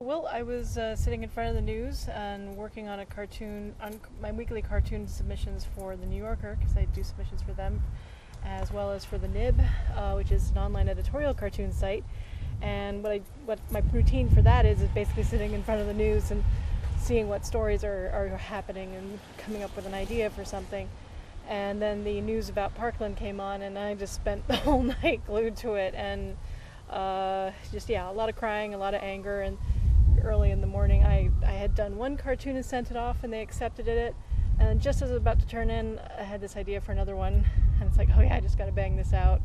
Well, I was sitting in front of the news and working on a cartoon, on my weekly cartoon submissions for the New Yorker, because I do submissions for them, as well as for the Nib, which is an online editorial cartoon site. And what my routine for that is basically sitting in front of the news and seeing what stories are happening and coming up with an idea for something. And then the news about Parkland came on, and I just spent the whole night glued to it, and a lot of crying, a lot of anger. And early in the morning, I had done one cartoon and sent it off, and they accepted it. And just as I was about to turn in, I had this idea for another one, and it's like, oh yeah, I just got to bang this out.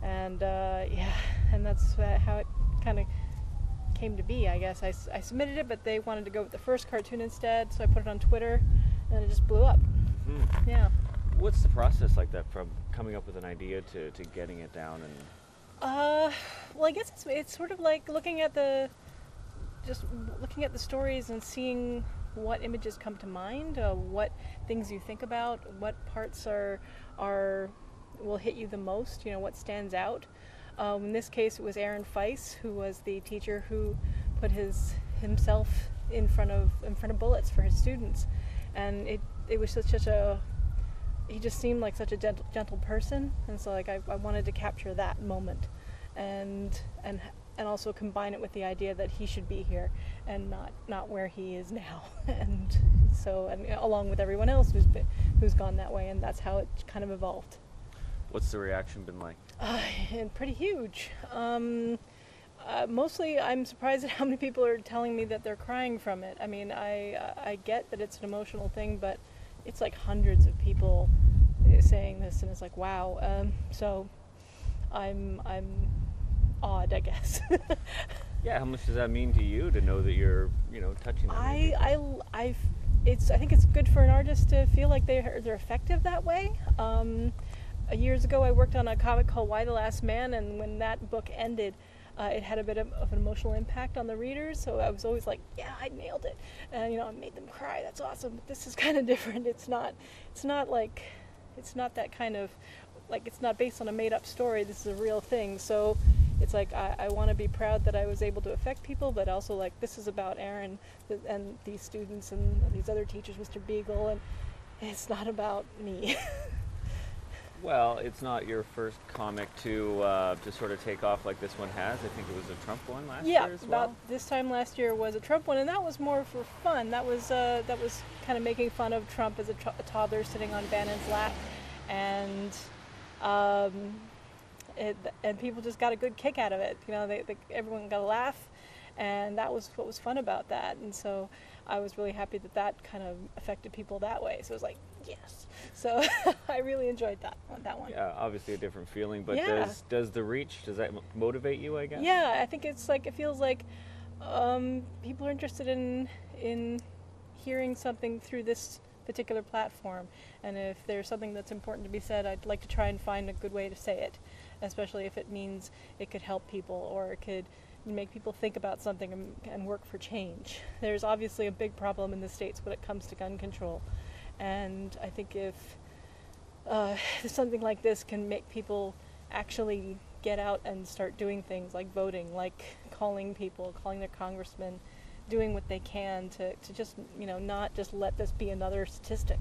And that's how it kind of came to be, I guess. I submitted it, but they wanted to go with the first cartoon instead, so I put it on Twitter, and it just blew up. Mm-hmm. Yeah. What's the process like that, from coming up with an idea to getting it down? And Well, I guess it's sort of like looking at the stories and seeing what images come to mind, what things you think about, what parts will hit you the most, what stands out. In this case, it was Aaron Feiss, who was the teacher who put himself in front of bullets for his students, and it was he just seemed like such a gentle person, and so I wanted to capture that moment, and also combine it with the idea that he should be here and not where he is now, and along with everyone else who's gone that way, and that's how it kind of evolved. What's the reaction been like? And pretty huge. Mostly, I'm surprised at how many people are telling me that they're crying from it. I mean, I get that it's an emotional thing, but it's like hundreds of people saying this, and it's like, wow. So I'm awed, I guess. Yeah, how much does that mean to you to know that you're, touching that? I think it's good for an artist to feel like they're effective that way. Years ago, I worked on a comic called Why the Last Man, and when that book ended, it had a bit of an emotional impact on the readers, so I was always like, yeah, I nailed it. And, I made them cry. That's awesome. But this is kind of different. It's not that kind of, like, it's not based on a made-up story. This is a real thing. So it's like, I want to be proud that I was able to affect people, but also, like, this is about Aaron and these students and these other teachers, Mr. Beagle, and it's not about me. Well, it's not your first comic to sort of take off like this one has. I think it was a Trump one last year as well. Yeah, this time last year was a Trump one, and that was more for fun. That was kind of making fun of Trump as a toddler sitting on Bannon's lap, and people just got a good kick out of it. Everyone got a laugh, and that was what was fun about that. And so I was really happy that kind of affected people that way. So it was like, yes. So I really enjoyed that one. Yeah, obviously a different feeling, but yeah. does the reach, does that motivate you, I guess? Yeah, I think it feels like people are interested in hearing something through this particular platform, and if there's something that's important to be said, I'd like to try and find a good way to say it, especially if it means it could help people or it could make people think about something and work for change. There's obviously a big problem in the States when it comes to gun control, and I think if something like this can make people actually get out and start doing things like voting, like calling their congressmen, doing what they can to just, not just let this be another statistic.